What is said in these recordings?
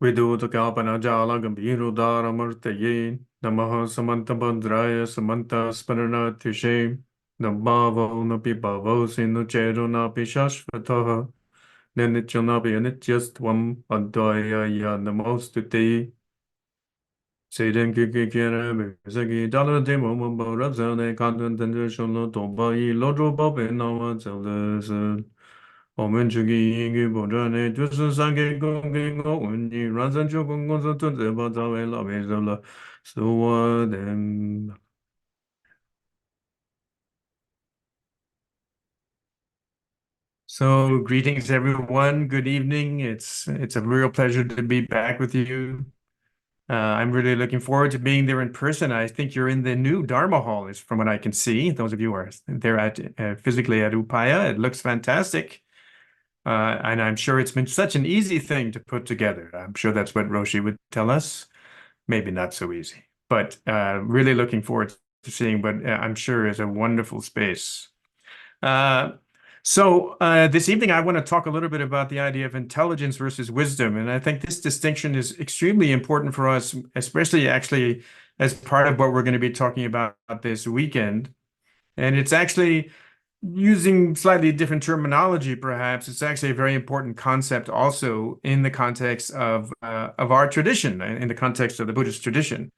Vidudakapanajalagambirudharamurtaye Namaha Samantabhadraya Samantasparanathishe Nambhavo Napi Bhavo Sinuchero Napi Shashvataha Ninityanapi Anityastvam Advaya Namostute Satan Kikikira Visaki Dalade Mombo Razane Kantan Shono Tobai Lodro Bobe Nama Zelda 我们这个英语不转呢，就是三个公给我问你，ransan 就公公司准备把单位老板走了，是我的。So greetings everyone. Good evening. It's a real pleasure to be back with you. I'm really looking forward to being there in person. I think you're in the new Dharma Hall, is from what I can see. Those of you who are there at physically at Upaya, it looks fantastic. And I'm sure it's been such an easy thing to put together. I'm sure that's what Roshi would tell us. Maybe not so easy, but really looking forward to seeing what I'm sure is a wonderful space. So this evening, I want to talk a little bit about the idea of intelligence versus wisdom. And I think this distinction is extremely important for us, especially actually as part of what we're going to be talking about this weekend. And it's actually using slightly different terminology, perhaps. It's actually a very important concept also in the context of our tradition, in the context of the Buddhist tradition.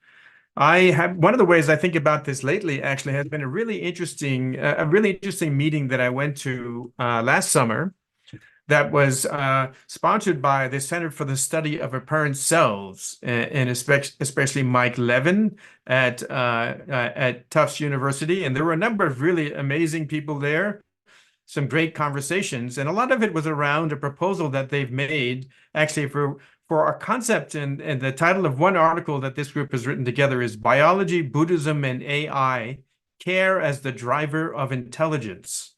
One of the ways I think about this lately actually has been a really interesting meeting that I went to last summer that was sponsored by the Center for the Study of Apparent Selves, and especially Mike Levin at Tufts University. And there were a number of really amazing people there, some great conversations, and a lot of it was around a proposal that they've made actually for our concept. And the title of one article that this group has written together is Biology, Buddhism, and AI, Care as the Driver of Intelligence.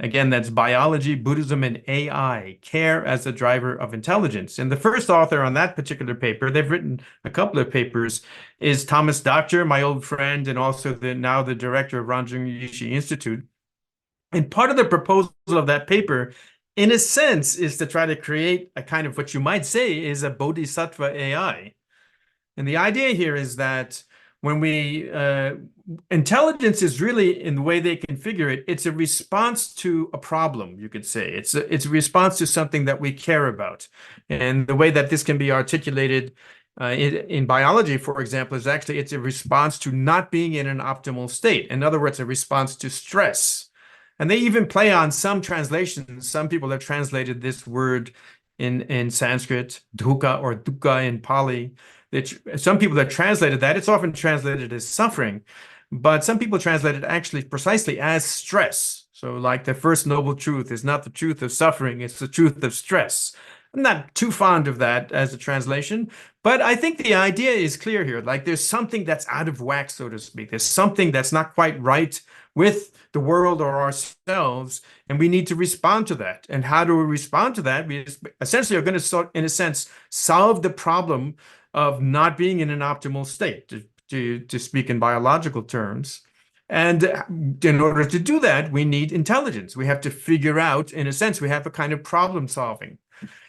Again, that's biology, Buddhism, and AI, care as the driver of intelligence. And the first author on that particular paper, they've written a couple of papers, is Thomas Doctor, my old friend, and also now the director of Ranjung Yishi Institute. And part of the proposal of that paper, in a sense, is to try to create a kind of what you might say is a Bodhisattva AI. And the idea here is that when intelligence is really, in the way they configure it, it's a response to a problem, you could say. It's a response to something that we care about. And the way that this can be articulated in biology, for example, is actually it's a response to not being in an optimal state. In other words, a response to stress. And they even play on some translations. Some people have translated this word in Sanskrit, dukkha, or dukkha in Pali. Some people have translated that. It's often translated as suffering, but some people translate it actually precisely as stress. So like the first noble truth is not the truth of suffering, it's the truth of stress. I'm not too fond of that as a translation, but I think the idea is clear here. Like there's something that's out of whack, so to speak. There's something that's not quite right with the world or ourselves, and we need to respond to that. And how do we respond to that? We essentially are going to, in a sense, solve the problem of not being in an optimal state, to speak in biological terms. And in order to do that, we need intelligence. We have to figure out, in a sense, we have a kind of problem solving.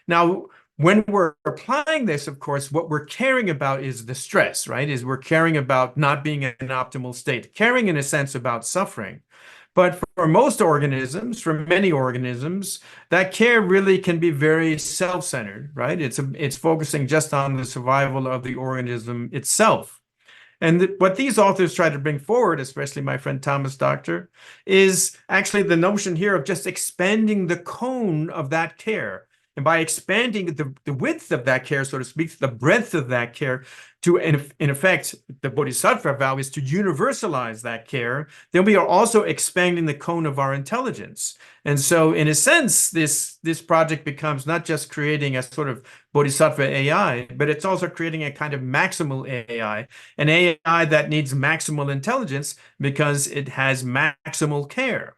Now, when we're applying this, of course, what we're caring about is the stress, right? Is we're caring about not being in an optimal state, caring in a sense about suffering. But for most organisms, for many organisms, that care really can be very self-centered, right? It's focusing just on the survival of the organism itself. And what these authors try to bring forward, especially my friend Thomas Doctor, is actually the notion here of just expanding the cone of that care. And by expanding the width of that care, so to speak, the breadth of that care, to, in effect, the Bodhisattva vow is to universalize that care, then we are also expanding the cone of our intelligence. And so, in a sense, this project becomes not just creating a sort of Bodhisattva AI, but it's also creating a kind of maximal AI, an AI that needs maximal intelligence because it has maximal care.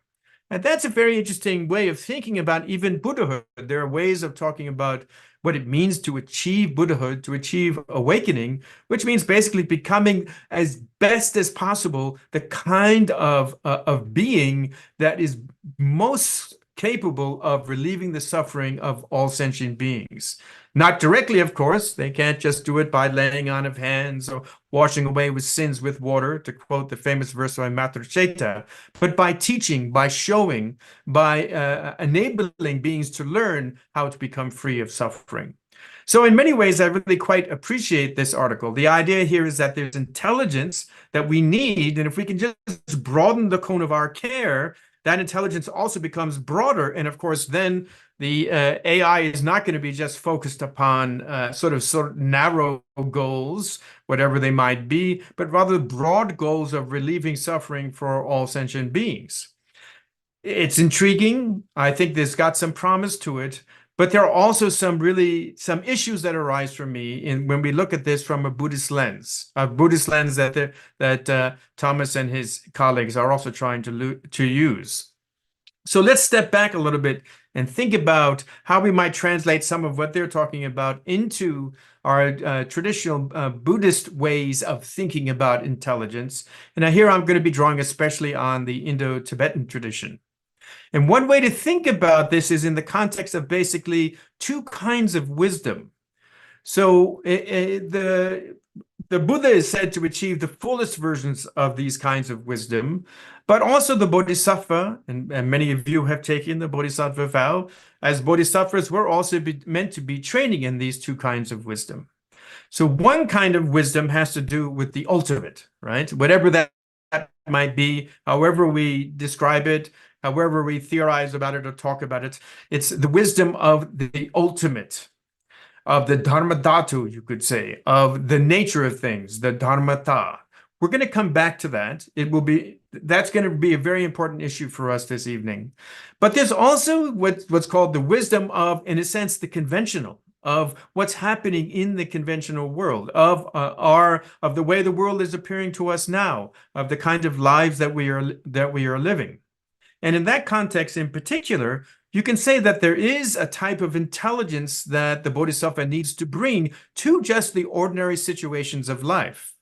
And that's a very interesting way of thinking about even Buddhahood. There are ways of talking about what it means to achieve Buddhahood, to achieve awakening, which means basically becoming as best as possible the kind of being that is most capable of relieving the suffering of all sentient beings. Not directly, of course. They can't just do it by laying on of hands or washing away with sins with water, to quote the famous verse by Matracheta, but by teaching, by showing, by enabling beings to learn how to become free of suffering. So in many ways, I really quite appreciate this article. The idea here is that there's intelligence that we need, and if we can just broaden the cone of our care, that intelligence also becomes broader. And of course, then the AI is not going to be just focused upon sort of narrow goals, whatever they might be, but rather broad goals of relieving suffering for all sentient beings. It's intriguing. I think there's got some promise to it, but there are also some issues that arise for me when we look at this from a Buddhist lens that Thomas and his colleagues are also trying to use. So let's step back a little bit and think about how we might translate some of what they're talking about into our traditional Buddhist ways of thinking about intelligence. And here I'm going to be drawing especially on the Indo-Tibetan tradition. And one way to think about this is in the context of basically two kinds of wisdom. So the Buddha is said to achieve the fullest versions of these kinds of wisdom, but also the Bodhisattva, and many of you have taken the Bodhisattva vow. As Bodhisattvas, we're also meant to be training in these two kinds of wisdom. So one kind of wisdom has to do with the ultimate, right? Whatever that might be, however we describe it, however we theorize about it or talk about it, it's the wisdom of the ultimate, of the dharmadhatu, you could say, of the nature of things, the dharmata. We're going to come back to that. That's going to be a very important issue for us this evening. But there's also what's called the wisdom of, in a sense, the conventional, of what's happening in the conventional world, of the way the world is appearing to us now, of the kind of lives that we are living. And in that context in particular, you can say that there is a type of intelligence that the Bodhisattva needs to bring to just the ordinary situations of life.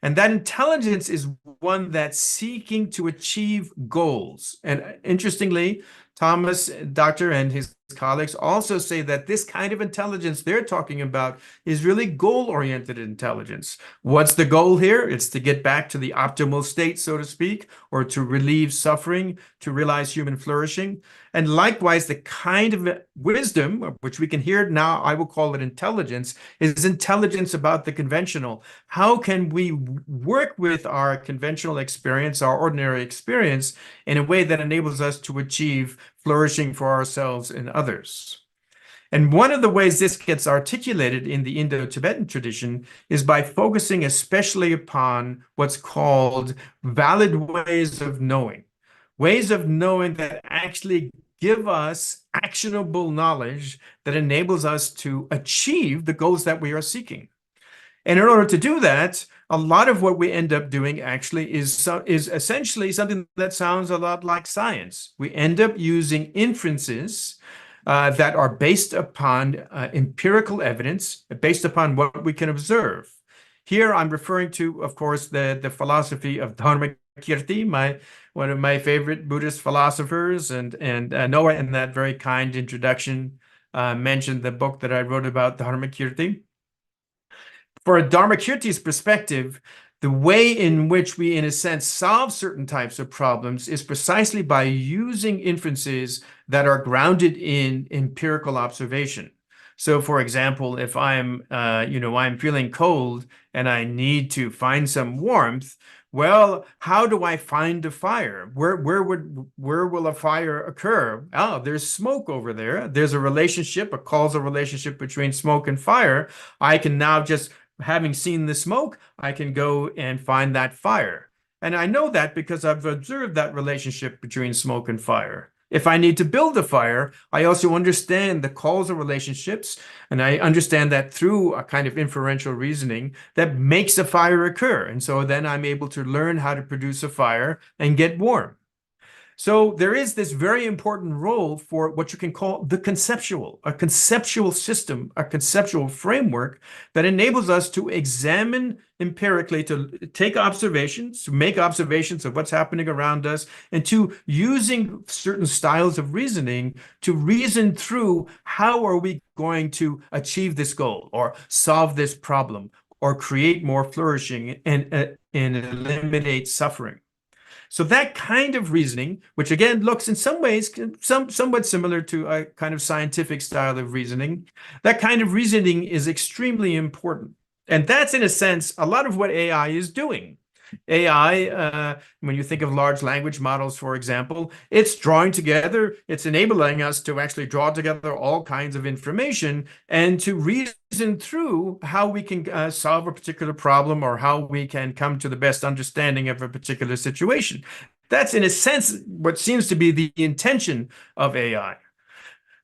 And that intelligence is one that's seeking to achieve goals. And interestingly, Thomas, Doctor, and his colleagues also say that this kind of intelligence they're talking about is really goal-oriented intelligence. What's the goal here? It's to get back to the optimal state, so to speak, or to relieve suffering, to realize human flourishing. And likewise, the kind of wisdom, which we can hear now, I will call it intelligence, is intelligence about the conventional. How can we work with our conventional experience, our ordinary experience, in a way that enables us to achieve flourishing for ourselves and others? And one of the ways this gets articulated in the Indo-Tibetan tradition is by focusing especially upon what's called valid ways of knowing that actually give us actionable knowledge that enables us to achieve the goals that we are seeking. And in order to do that, a lot of what we end up doing actually is essentially something that sounds a lot like science. We end up using inferences that are based upon empirical evidence, based upon what we can observe. Here I'm referring to, of course, the philosophy of Dharmakirti, one of my favorite Buddhist philosophers, and Noah, in that very kind introduction, mentioned the book that I wrote about Dharmakirti. For Dharmakirti's perspective, the way in which we, in a sense, solve certain types of problems is precisely by using inferences that are grounded in empirical observation. So, for example, if I'm feeling cold and I need to find some warmth, well, how do I find a fire? Where will a fire occur? Oh, there's smoke over there. There's a causal relationship between smoke and fire. I can now just, having seen the smoke, I can go and find that fire. And I know that because I've observed that relationship between smoke and fire. If I need to build a fire, I also understand the causal relationships, and I understand that through a kind of inferential reasoning that makes a fire occur. And so then I'm able to learn how to produce a fire and get warm. So there is this very important role for what you can call the conceptual, a conceptual system, a conceptual framework that enables us to examine empirically, to take observations, to make observations of what's happening around us, and to using certain styles of reasoning to reason through how are we going to achieve this goal or solve this problem or create more flourishing and eliminate suffering. So that kind of reasoning, which again looks in some ways somewhat similar to a kind of scientific style of reasoning, that kind of reasoning is extremely important. And that's, in a sense, a lot of what AI is doing. AI, when you think of large language models, for example, it's drawing together, it's enabling us to actually draw together all kinds of information and to reason through how we can solve a particular problem or how we can come to the best understanding of a particular situation. That's, in a sense, what seems to be the intention of AI,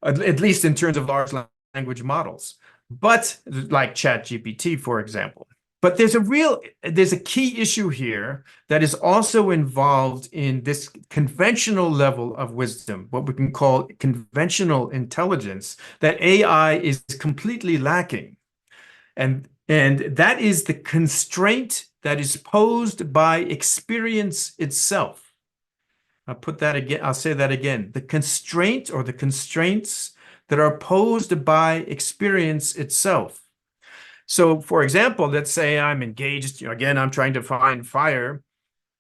at least in terms of large language models. But like ChatGPT, for example. But there's a key issue here that is also involved in this conventional level of wisdom, what we can call conventional intelligence, that AI is completely lacking. And that is the constraint that is posed by experience itself. I'll put that again, I'll say that again. The constraint or the constraints that are posed by experience itself. So, for example, let's say I'm engaged, again, I'm trying to find fire,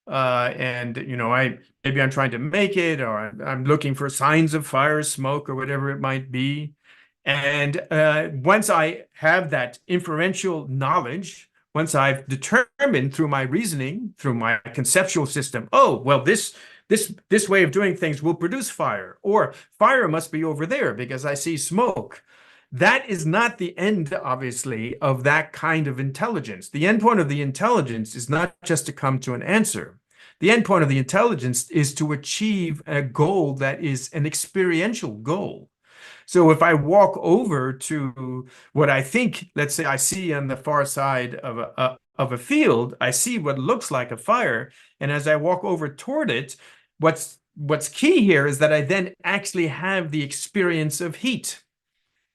and maybe I'm trying to make it, or I'm looking for signs of fire, smoke, or whatever it might be. And once I have that inferential knowledge, once I've determined through my reasoning, through my conceptual system, oh, well, this way of doing things will produce fire, or fire must be over there because I see smoke. That is not the end, obviously, of that kind of intelligence. The end point of the intelligence is not just to come to an answer. The end point of the intelligence is to achieve a goal that is an experiential goal. So if I walk over to what I think, let's say I see on the far side of a field, I see what looks like a fire. And as I walk over toward it, what's key here is that I then actually have the experience of heat.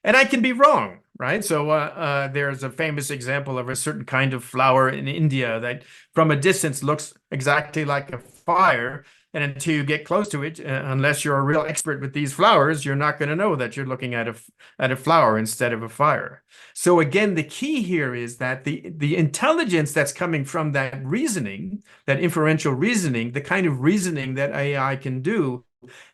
And I can be wrong, right? So there's a famous example of a certain kind of flower in India that from a distance looks exactly like a fire. And until you get close to it, unless you're a real expert with these flowers, you're not going to know that you're looking at a flower instead of a fire. So again, the key here is that the intelligence that's coming from that reasoning, that inferential reasoning, the kind of reasoning that AI can do,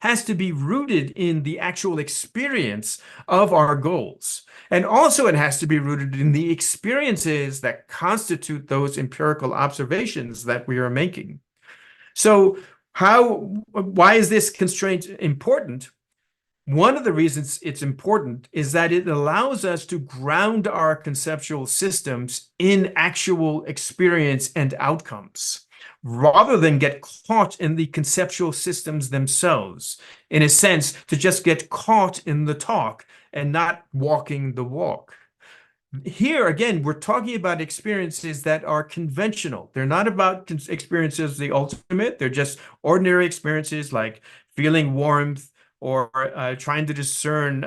has to be rooted in the actual experience of our goals. And also it has to be rooted in the experiences that constitute those empirical observations that we are making. So why is this constraint important? One of the reasons it's important is that it allows us to ground our conceptual systems in actual experience and outcomes, rather than get caught in the conceptual systems themselves, in a sense, to just get caught in the talk and not walking the walk. Here, again, we're talking about experiences that are conventional. They're not about experiences, the ultimate. They're just ordinary experiences like feeling warmth, or trying to discern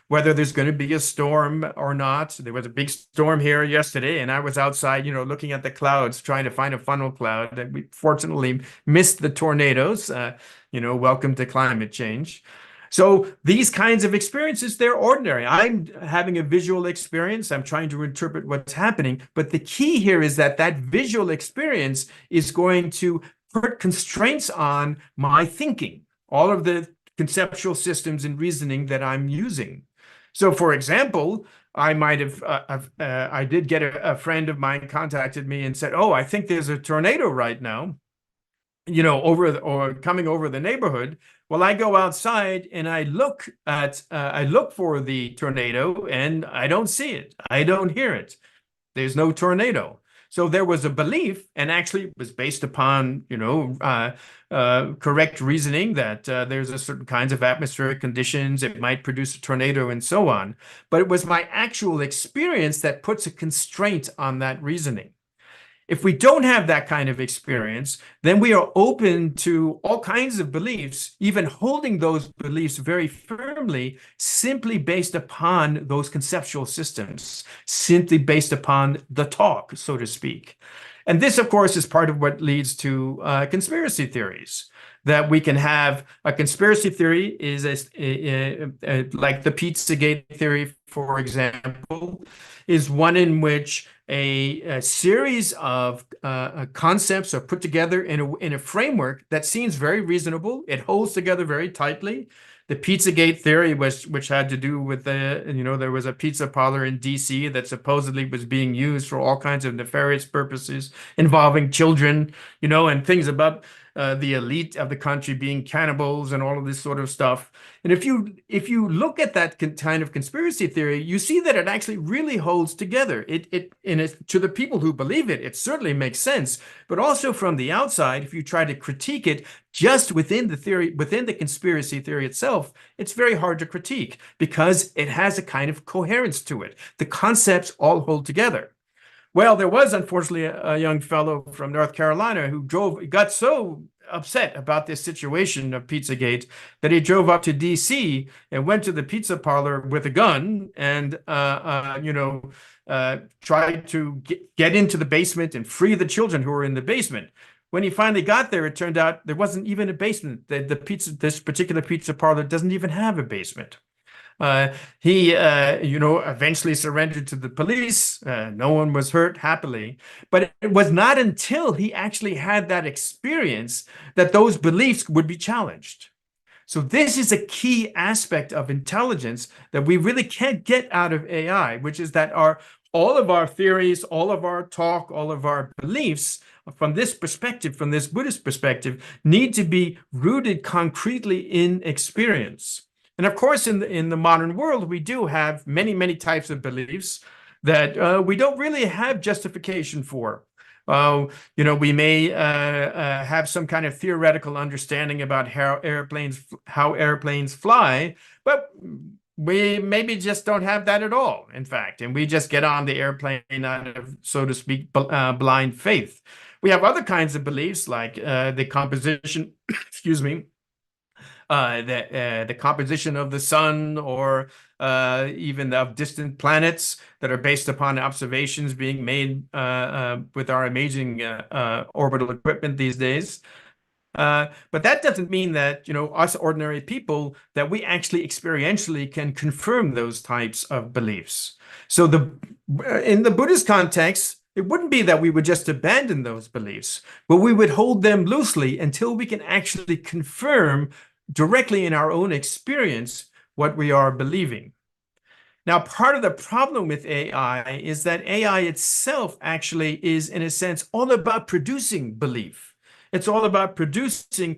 whether there's going to be a storm or not. There was a big storm here yesterday, and I was outside, looking at the clouds, trying to find a funnel cloud. And we fortunately missed the tornadoes. Welcome to climate change. So these kinds of experiences, they're ordinary. I'm having a visual experience. I'm trying to interpret what's happening. But the key here is that that visual experience is going to put constraints on my thinking, all of the conceptual systems and reasoning that I'm using. So, for example, I might have, I did get a friend of mine contacted me and said, "Oh, I think there's a tornado right now, or coming over the neighborhood." Well, I go outside and I look for the tornado and I don't see it. I don't hear it. There's no tornado. So there was a belief, and actually it was based upon, correct reasoning that there's a certain kinds of atmospheric conditions, it might produce a tornado and so on. But it was my actual experience that puts a constraint on that reasoning. If we don't have that kind of experience, then we are open to all kinds of beliefs, even holding those beliefs very firmly, simply based upon those conceptual systems, simply based upon the talk, so to speak. And this, of course, is part of what leads to conspiracy theories. That we can have a conspiracy theory is like the Pizzagate theory, for example, is one in which a series of concepts are put together in a framework that seems very reasonable. It holds together very tightly. The Pizzagate theory which had to do with there was a pizza parlor in DC that supposedly was being used for all kinds of nefarious purposes involving children, and things about the elite of the country being cannibals and all of this sort of stuff. And if you look at that kind of conspiracy theory, you see that it actually really holds together. To the people who believe it, it certainly makes sense. But also from the outside, if you try to critique it just within the theory, within the conspiracy theory itself, it's very hard to critique because it has a kind of coherence to it. The concepts all hold together. Well, there was unfortunately a young fellow from North Carolina who got so upset about this situation of Pizzagate that he drove up to DC and went to the pizza parlor with a gun and tried to get into the basement and free the children who were in the basement. When he finally got there, it turned out there wasn't even a basement. This particular pizza parlor doesn't even have a basement. He eventually surrendered to the police. No one was hurt, happily. But it was not until he actually had that experience that those beliefs would be challenged. So this is a key aspect of intelligence that we really can't get out of AI, which is that all of our theories, all of our talk, all of our beliefs from this perspective, from this Buddhist perspective, need to be rooted concretely in experience. And of course, in the modern world, we do have many, many types of beliefs that we don't really have justification for. We may have some kind of theoretical understanding about how airplanes fly, but we maybe just don't have that at all, in fact, and we just get on the airplane out of, so to speak, blind faith. We have other kinds of beliefs like the composition, excuse me, the composition of the sun, or even of distant planets that are based upon observations being made with our amazing orbital equipment these days. But that doesn't mean that, us ordinary people, that we actually experientially can confirm those types of beliefs. So in the Buddhist context, it wouldn't be that we would just abandon those beliefs, but we would hold them loosely until we can actually confirm directly in our own experience what we are believing. Now, part of the problem with AI is that AI itself actually is, in a sense, all about producing belief. It's all about producing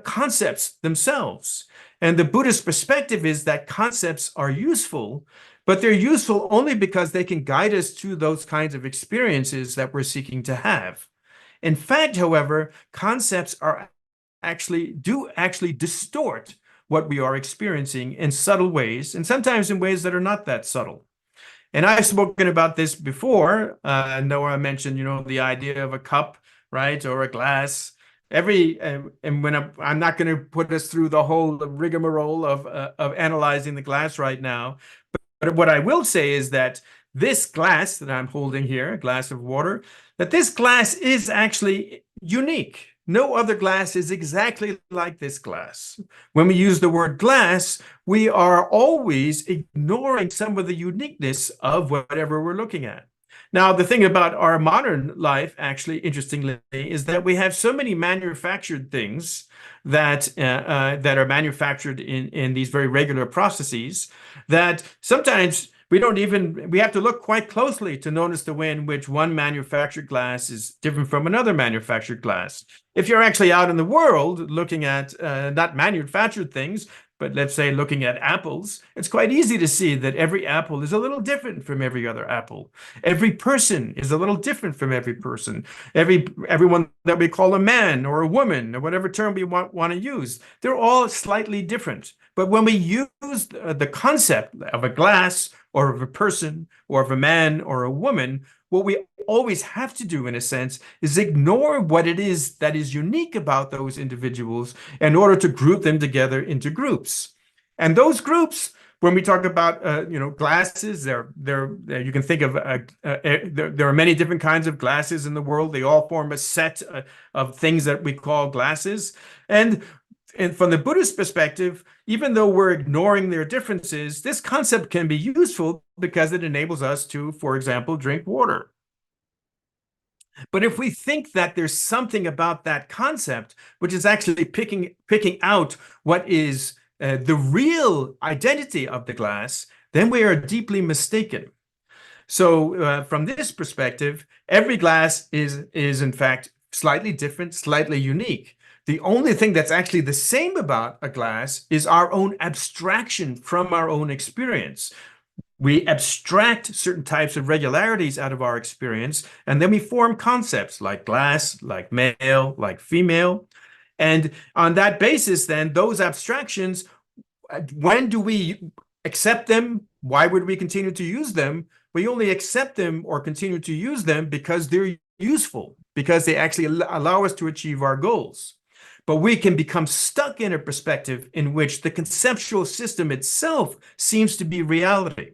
concepts themselves. And the Buddhist perspective is that concepts are useful, but they're useful only because they can guide us to those kinds of experiences that we're seeking to have. In fact, however, concepts actually distort what we are experiencing in subtle ways, and sometimes in ways that are not that subtle. And I've spoken about this before. Noah mentioned, the idea of a cup, right, or a glass. And when I'm not going to put us through the whole rigmarole of analyzing the glass right now, but what I will say is that this glass that I'm holding here, a glass of water, that this glass is actually unique. No other glass is exactly like this glass. When we use the word glass, we are always ignoring some of the uniqueness of whatever we're looking at. Now, the thing about our modern life, actually, interestingly, is that we have so many manufactured things that are manufactured in these very regular processes that sometimes we have to look quite closely to notice the way in which one manufactured glass is different from another manufactured glass. If you're actually out in the world looking at not manufactured things, but let's say looking at apples, it's quite easy to see that every apple is a little different from every other apple. Every person is a little different from every person. Everyone that we call a man or a woman, or whatever term we want to use, they're all slightly different. But when we use the concept of a glass or of a person or of a man or a woman, what we always have to do, in a sense, is ignore what it is that is unique about those individuals in order to group them together into groups. And those groups, when we talk about glasses, you can think of there are many different kinds of glasses in the world. They all form a set of things that we call glasses. And from the Buddhist perspective, even though we're ignoring their differences, this concept can be useful because it enables us to, for example, drink water. But if we think that there's something about that concept, which is actually picking out what is the real identity of the glass, then we are deeply mistaken. So from this perspective, every glass is in fact slightly different, slightly unique. The only thing that's actually the same about a glass is our own abstraction from our own experience. We abstract certain types of regularities out of our experience, and then we form concepts like glass, like male, like female. And on that basis, then those abstractions, when do we accept them? Why would we continue to use them? We only accept them or continue to use them because they're useful, because they actually allow us to achieve our goals. But we can become stuck in a perspective in which the conceptual system itself seems to be reality.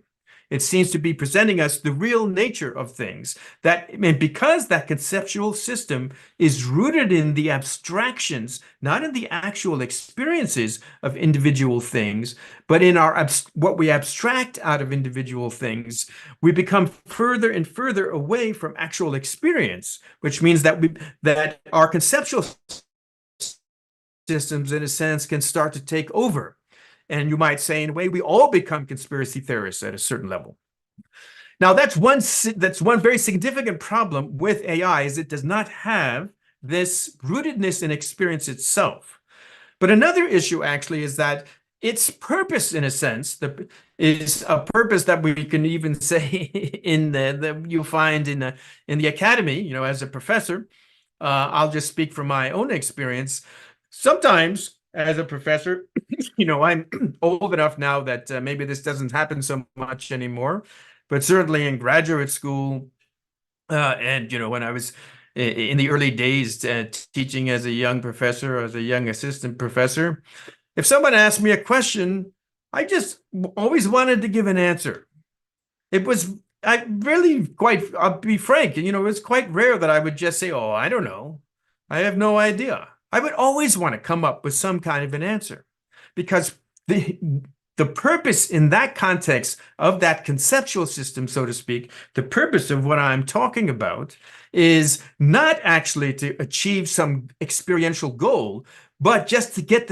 It seems to be presenting us the real nature of things. And because that conceptual system is rooted in the abstractions, not in the actual experiences of individual things, but in what we abstract out of individual things, we become further and further away from actual experience, which means that our conceptual systems, in a sense, can start to take over. And you might say, in a way, we all become conspiracy theorists at a certain level. Now, that's one very significant problem with AI, is it does not have this rootedness in experience itself. But another issue, actually, is that its purpose, in a sense, is a purpose that we can even say you find in the academy, as a professor. I'll just speak from my own experience. Sometimes, as a professor, I'm old enough now that maybe this doesn't happen so much anymore, but certainly in graduate school, and when I was in the early days teaching as a young professor, as a young assistant professor, if someone asked me a question, I just always wanted to give an answer. I'll be frank, it was quite rare that I would just say, oh, I don't know. I have no idea. I would always want to come up with some kind of an answer, because the purpose in that context of that conceptual system, so to speak, the purpose of what I'm talking about is not actually to achieve some experiential goal, but just to get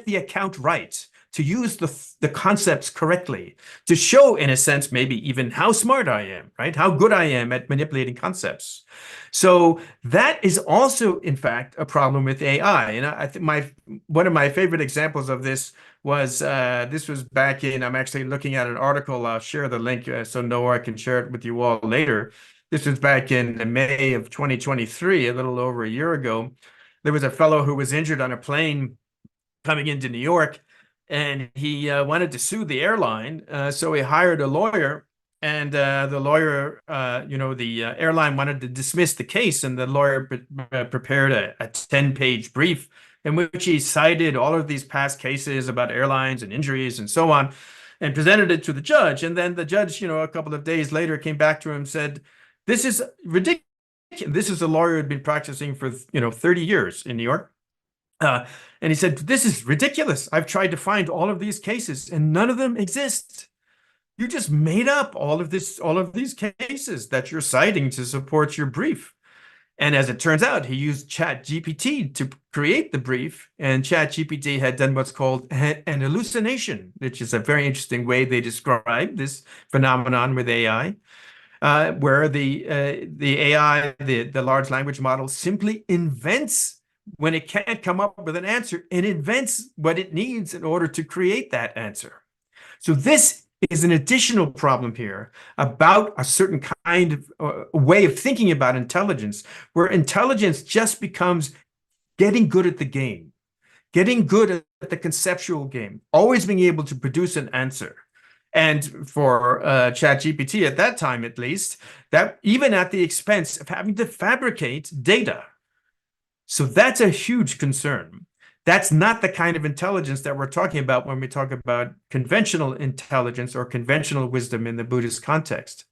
the account right, to use the concepts correctly, to show, in a sense, maybe even how smart I am, right? How good I am at manipulating concepts. So that is also, in fact, a problem with AI. And I think one of my favorite examples of this was back in, I'm actually looking at an article. I'll share the link so Noah can share it with you all later. This was back in May of 2023, a little over a year ago. There was a fellow who was injured on a plane coming into New York, and he wanted to sue the airline. So he hired a lawyer, and the lawyer, the airline wanted to dismiss the case, and the lawyer prepared a 10-page brief in which he cited all of these past cases about airlines and injuries and so on, and presented it to the judge. And then the judge, a couple of days later, came back to him and said, "This is ridiculous." This is a lawyer who had been practicing for 30 years in New York. And he said, "This is ridiculous. I've tried to find all of these cases and none of them exist. You just made up all of these cases that you're citing to support your brief." And as it turns out, he used ChatGPT to create the brief, and ChatGPT had done what's called an hallucination, which is a very interesting way they describe this phenomenon with AI, where the AI, the large language model, simply invents, when it can't come up with an answer, it invents what it needs in order to create that answer. So this is an additional problem here about a certain kind of way of thinking about intelligence, where intelligence just becomes getting good at the game, getting good at the conceptual game, always being able to produce an answer. And for ChatGPT at that time, at least, that even at the expense of having to fabricate data. So that's a huge concern. That's not the kind of intelligence that we're talking about when we talk about conventional intelligence or conventional wisdom in the Buddhist context.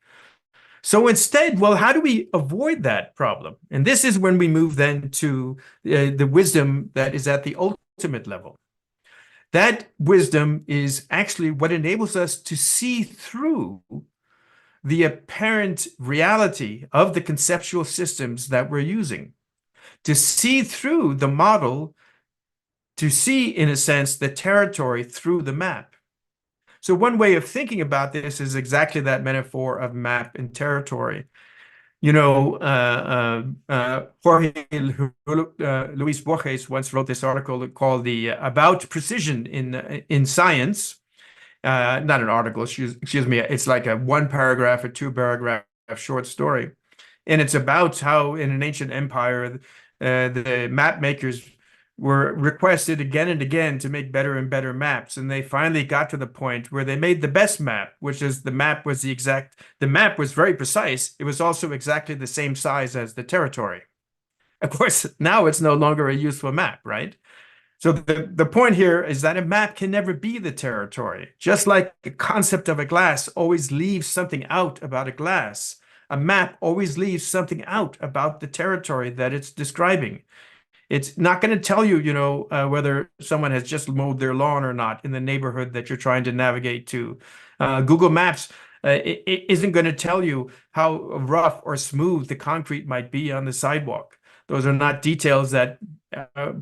So instead, well, how do we avoid that problem? And this is when we move then to the wisdom that is at the ultimate level. That wisdom is actually what enables us to see through the apparent reality of the conceptual systems that we're using, to see through the model, to see, in a sense, the territory through the map. So one way of thinking about this is exactly that metaphor of map and territory. You know, Jorge Luis Borges once wrote this article called "The About Precision in Science." Not an article, excuse me. It's like a one paragraph or two paragraph short story, and it's about how in an ancient empire, the map makers were requested again and again to make better and better maps. And they finally got to the point where they made the best map, which is the map was the map was very precise. It was also exactly the same size as the territory. Of course, now it's no longer a useful map, right? So the point here is that a map can never be the territory. Just like the concept of a glass always leaves something out about a glass, a map always leaves something out about the territory that it's describing. It's not going to tell you, whether someone has just mowed their lawn or not in the neighborhood that you're trying to navigate to. Google Maps it isn't going to tell you how rough or smooth the concrete might be on the sidewalk. Those are not details that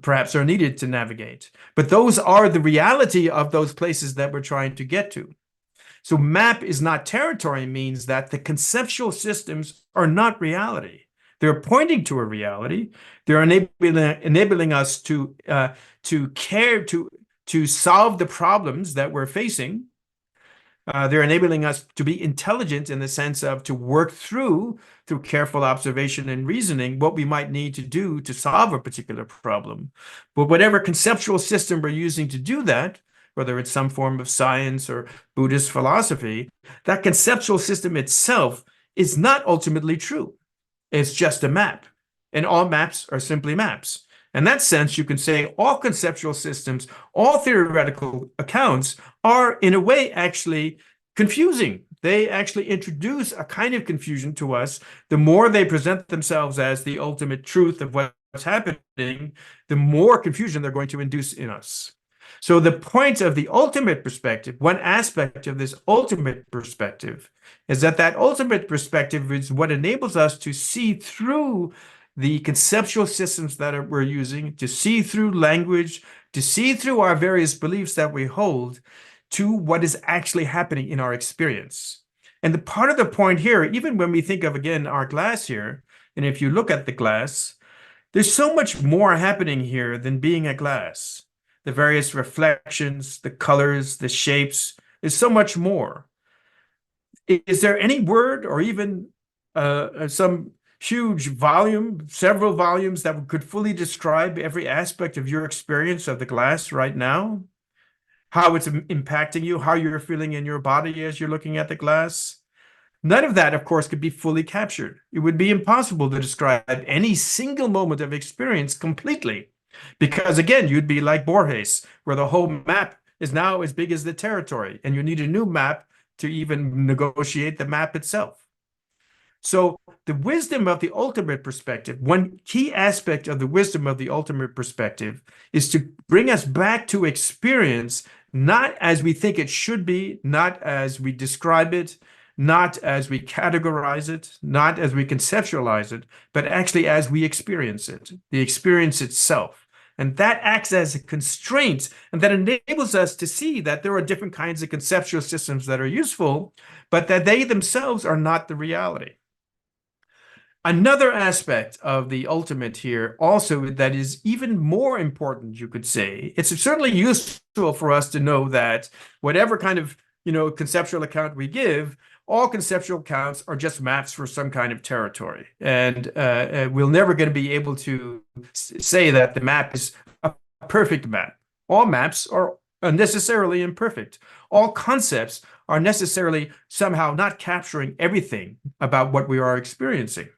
perhaps are needed to navigate. But those are the reality of those places that we're trying to get to. So map is not territory means that the conceptual systems are not reality. They're pointing to a reality. They're enabling us to care to solve the problems that we're facing. They're enabling us to be intelligent in the sense of to work through careful observation and reasoning what we might need to do to solve a particular problem. But whatever conceptual system we're using to do that, whether it's some form of science or Buddhist philosophy, that conceptual system itself is not ultimately true. It's just a map, and all maps are simply maps. In that sense, you can say all conceptual systems, all theoretical accounts are, in a way, actually confusing. They actually introduce a kind of confusion to us. The more they present themselves as the ultimate truth of what's happening, the more confusion they're going to induce in us. So the point of the ultimate perspective, one aspect of this ultimate perspective, is that ultimate perspective is what enables us to see through the conceptual systems that we're using, to see through language, to see through our various beliefs that we hold to what is actually happening in our experience. And the part of the point here, even when we think of, again, our glass here, and if you look at the glass, there's so much more happening here than being a glass. The various reflections, the colors, the shapes, there's so much more. Is there any word or even some huge volume, several volumes that could fully describe every aspect of your experience of the glass right now? How it's impacting you, how you're feeling in your body as you're looking at the glass? None of that, of course, could be fully captured. It would be impossible to describe any single moment of experience completely. Because again, you'd be like Borges, where the whole map is now as big as the territory, and you need a new map to even negotiate the map itself. So the wisdom of the ultimate perspective, one key aspect of the wisdom of the ultimate perspective is to bring us back to experience, not as we think it should be, not as we describe it, not as we categorize it, not as we conceptualize it, but actually as we experience it, the experience itself. And that acts as a constraint, and that enables us to see that there are different kinds of conceptual systems that are useful, but that they themselves are not the reality. Another aspect of the ultimate here also that is even more important, you could say, it's certainly useful for us to know that whatever kind of, conceptual account we give, all conceptual accounts are just maps for some kind of territory. And we're never going to be able to say that the map is a perfect map. All maps are are necessarily imperfect. All concepts are necessarily somehow not capturing everything about what we are experiencing.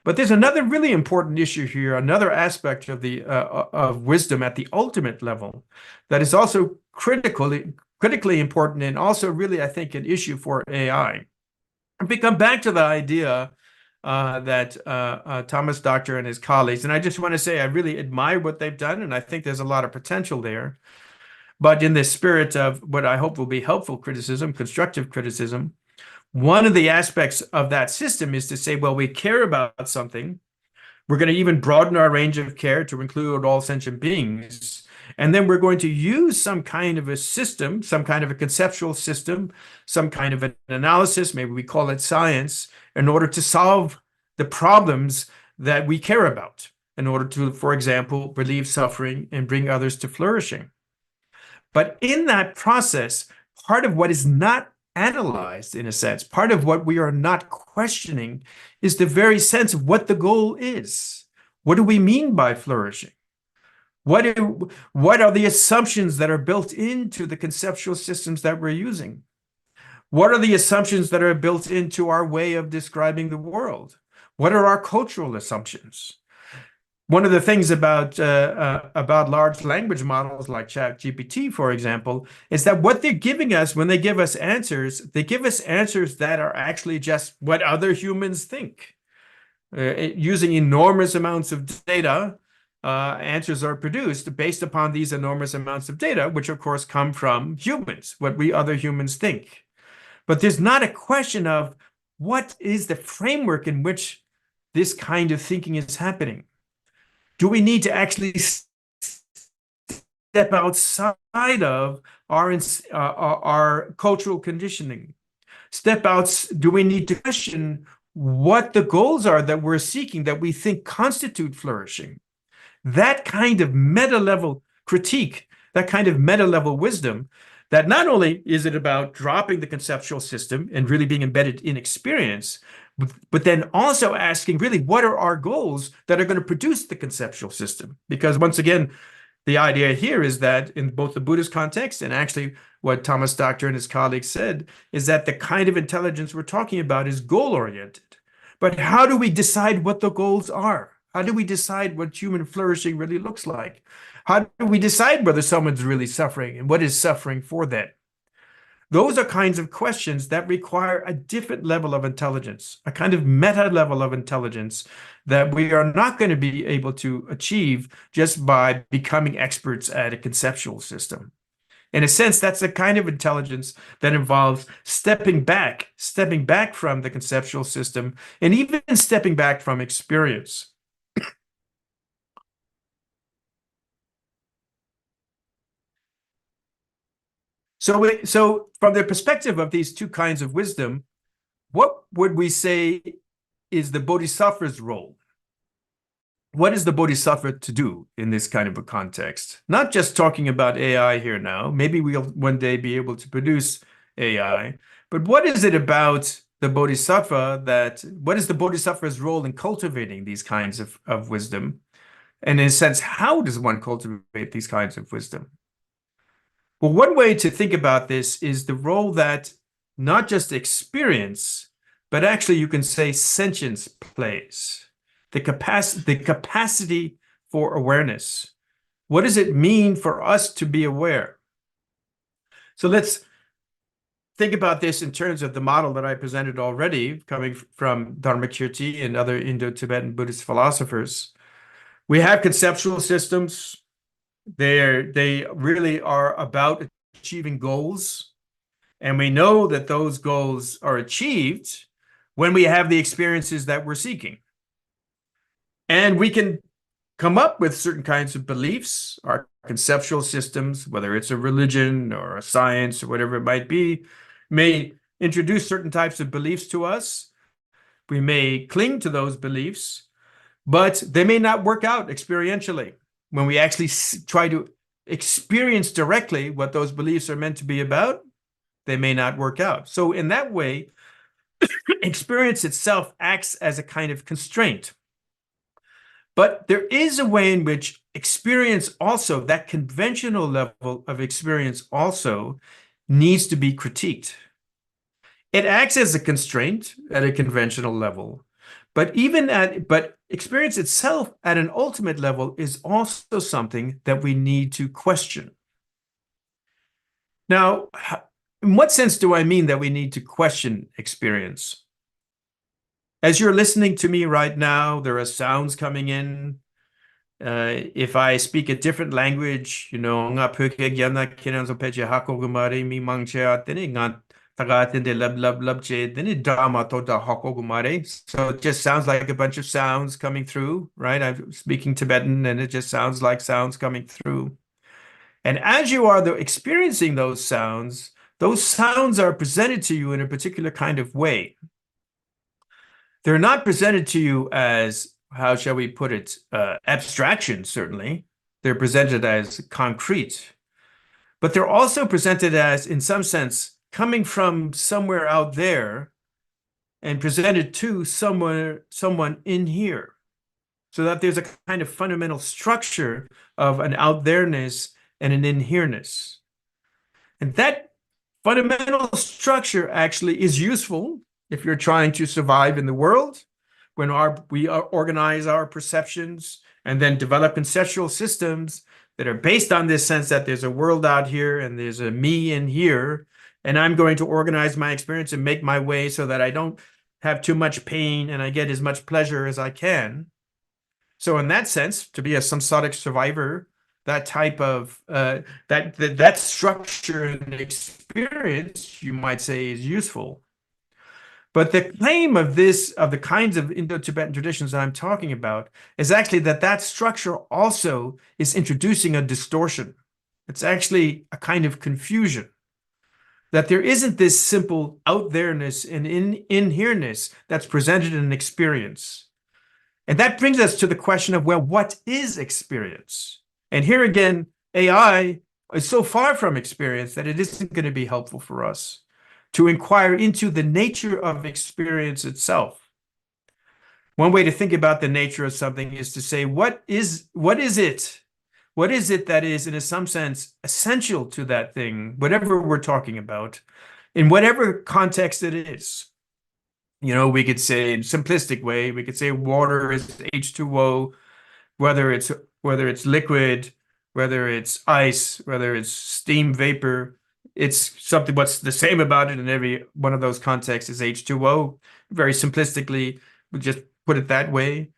But there's another really important issue here, another aspect of the of wisdom at the ultimate level that is also critically important and also really, I think, an issue for AI. And we come back to the idea that Thomas Doctor and his colleagues, and I just want to say I really admire what they've done, and I think there's a lot of potential there. But in the spirit of what I hope will be helpful criticism, constructive criticism, one of the aspects of that system is to say, well, we care about something. We're going to even broaden our range of care to include all sentient beings. And then we're going to use some kind of a system, some kind of a conceptual system, some kind of an analysis, maybe we call it science, in order to solve the problems that we care about, in order to, for example, relieve suffering and bring others to flourishing. But in that process, part of what is not analyzed, in a sense, part of what we are not questioning is the very sense of what the goal is. What do we mean by flourishing? What are the assumptions that are built into the conceptual systems that we're using? What are the assumptions that are built into our way of describing the world? What are our cultural assumptions? One of the things about large language models like ChatGPT, for example, is that what they're giving us when they give us answers, they give us answers that are actually just what other humans think. Using enormous amounts of data, answers are produced based upon these enormous amounts of data, which of course come from humans, what we other humans think. But there's not a question of what is the framework in which this kind of thinking is happening. Do we need to actually step outside of our cultural conditioning? Do we need to question what the goals are that we're seeking that we think constitute flourishing? That kind of meta-level critique, that kind of meta-level wisdom, that not only is it about dropping the conceptual system and really being embedded in experience, but then also asking really what are our goals that are going to produce the conceptual system? Because once again, the idea here is that in both the Buddhist context and actually what Thomas Doctor and his colleagues said is that the kind of intelligence we're talking about is goal-oriented. But how do we decide what the goals are? How do we decide what human flourishing really looks like? How do we decide whether someone's really suffering and what is suffering for them? Those are kinds of questions that require a different level of intelligence, a kind of meta level of intelligence that we are not going to be able to achieve just by becoming experts at a conceptual system. In a sense, that's the kind of intelligence that involves stepping back from the conceptual system, and even stepping back from experience. So from the perspective of these two kinds of wisdom, what would we say is the Bodhisattva's role? What is the Bodhisattva to do in this kind of a context? Not just talking about AI here now. Maybe we'll one day be able to produce AI, but what is it about the Bodhisattva what is the Bodhisattva's role in cultivating these kinds of wisdom? And in a sense, how does one cultivate these kinds of wisdom? Well, one way to think about this is the role that not just experience, but actually you can say sentience plays. The capacity for awareness. What does it mean for us to be aware? So let's think about this in terms of the model that I presented already, coming from Dharmakirti and other Indo-Tibetan Buddhist philosophers. We have conceptual systems. They really are about achieving goals. And we know that those goals are achieved when we have the experiences that we're seeking. And we can come up with certain kinds of beliefs, our conceptual systems, whether it's a religion or a science or whatever it might be, may introduce certain types of beliefs to us. We may cling to those beliefs, but they may not work out experientially. When we actually try to experience directly what those beliefs are meant to be about, they may not work out. So in that way, experience itself acts as a kind of constraint. But there is a way in which experience also, that conventional level of experience also needs to be critiqued. It acts as a constraint at a conventional level, but experience itself at an ultimate level is also something that we need to question. Now, in what sense do I mean that we need to question experience? As you're listening to me right now, there are sounds coming in. If I speak a different language, nga phuke gyana kinan so peche hako gumare mi mangche atene nga tagatende lab lab lab che dene drama to da hako gumare. So it just sounds like a bunch of sounds coming through, right? I'm speaking Tibetan and it just sounds like sounds coming through. And as you are experiencing those sounds are presented to you in a particular kind of way. They're not presented to you as, how shall we put it, abstraction, certainly. They're presented as concrete. But they're also presented as, in some sense, coming from somewhere out there and presented to someone in here. So that there's a kind of fundamental structure of an out there-ness and an in-here-ness. And that fundamental structure actually is useful if you're trying to survive in the world, when we organize our perceptions and then develop conceptual systems that are based on this sense that there's a world out here and there's a me in here, and I'm going to organize my experience and make my way so that I don't have too much pain and I get as much pleasure as I can. So in that sense, to be a samsaric survivor, that type of that structure and experience, you might say, is useful. But the claim of the kinds of Indo-Tibetan traditions that I'm talking about, is actually that structure also is introducing a distortion. It's actually a kind of confusion. That there isn't this simple out there-ness and in here-ness that's presented in an experience. And that brings us to the question of, well, what is experience? And here again, AI is so far from experience that it isn't going to be helpful for us to inquire into the nature of experience itself. One way to think about the nature of something is to say, what is it? What is it that is, in some sense, essential to that thing, whatever we're talking about, in whatever context it is? We could say, in a simplistic way, we could say water is H2O, whether it's liquid, whether it's ice, whether it's steam vapor. It's something, what's the same about it in every one of those contexts is H2O. Very simplistically, we just put it that way.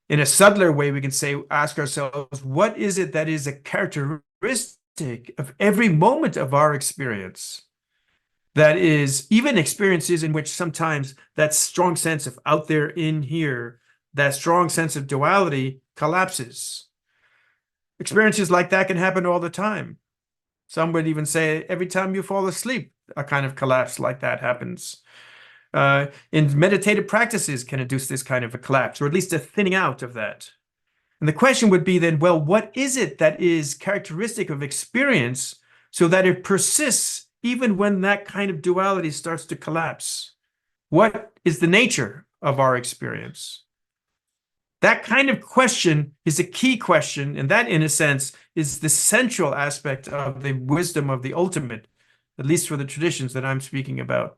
In a subtler way, we can ask ourselves, what is it that is a characteristic of every moment of our experience? That is, even experiences in which sometimes that strong sense of out there, in here, that strong sense of duality collapses. Experiences like that can happen all the time. Some would even say every time you fall asleep, a kind of collapse like that happens. In meditative practices can induce this kind of a collapse, or at least a thinning out of that. And the question would be then, well, what is it that is characteristic of experience so that it persists even when that kind of duality starts to collapse? What is the nature of our experience? That kind of question is a key question, and that, in a sense, is the central aspect of the wisdom of the ultimate, at least for the traditions that I'm speaking about,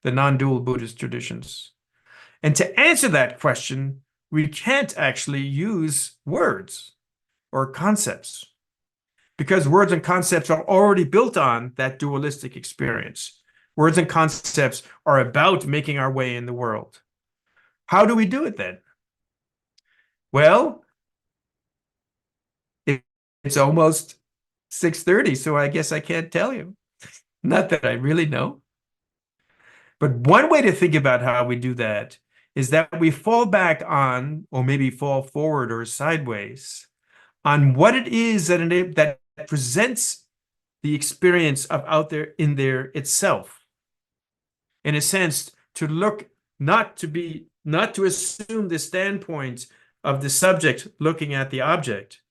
the non-dual Buddhist traditions. And to answer that question, we can't actually use words or concepts, because words and concepts are already built on that dualistic experience. Words and concepts are about making our way in the world. How do we do it then? Well, it's almost 6:30, so I guess I can't tell you. Not that I really know. But one way to think about how we do that is that we fall back on, or maybe fall forward or sideways, on what it is that presents the experience of out there, in there itself. In a sense, to look, not to assume the standpoint of the subject looking at the object,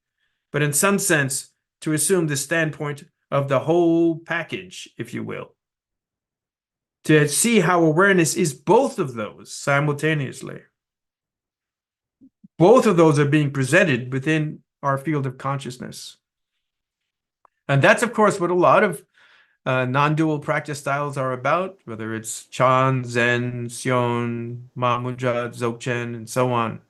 but in some sense, to assume the standpoint of the whole package, if you will. To see how awareness is both of those simultaneously. Both of those are being presented within our field of consciousness. And that's, of course, what a lot of non-dual practice styles are about, whether it's Chan, Zen, Sion, Mahamudra, Dzogchen, and so on.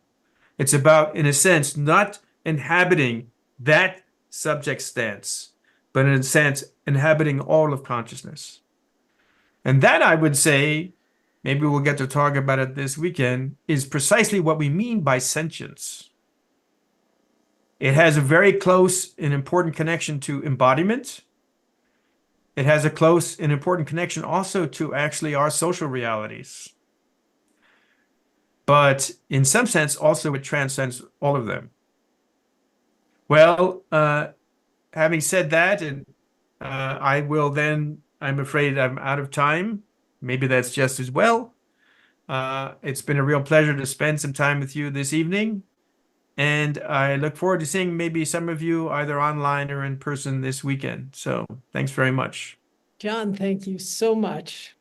It's about, in a sense, not inhabiting that subject stance, but in a sense, inhabiting all of consciousness. And that, I would say, maybe we'll get to talk about it this weekend, is precisely what we mean by sentience. It has a very close and important connection to embodiment. It has a close and important connection also to actually our social realities. But in some sense, also it transcends all of them. Well, having said that, and I will then, I'm afraid I'm out of time. Maybe that's just as well. It's been a real pleasure to spend some time with you this evening. And I look forward to seeing maybe some of you either online or in person this weekend. So thanks very much. John, thank you so much.